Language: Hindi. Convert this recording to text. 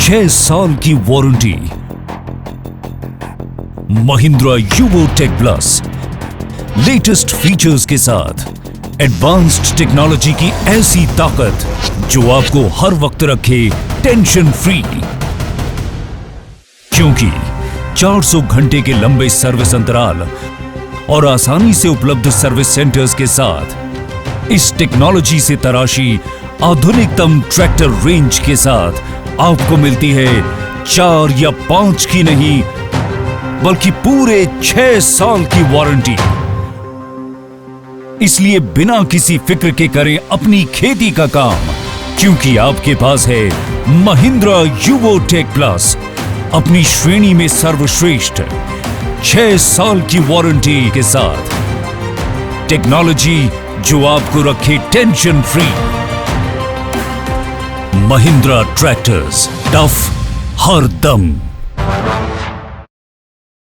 6 साल की warranty. Mahindra Yuvo tech plus latest features के साथ एडवांस्ड टेक्नोलॉजी की ऐसी ताकत जो आपको हर वक्त रखे टेंशन फ्री। क्योंकि 400 घंटे के लंबे सर्विस अंतराल और आसानी से उपलब्ध सर्विस सेंटर्स के साथ इस टेक्नोलॉजी से तराशी आधुनिकतम ट्रैक्टर रेंज के साथ आपको मिलती है 4 या 5 की नहीं बल्कि पूरे 6 साल की वारंटी। इसलिए बिना किसी फिक्र के करें अपनी खेती का काम, क्योंकि आपके पास है महिंद्रा यूवो टेक प्लस, अपनी श्रेणी में सर्वश्रेष्ठ 6 साल की वारंटी के साथ टेक्नोलॉजी जो आपको रखे tension free. Mahindra tractors, tough हर दम।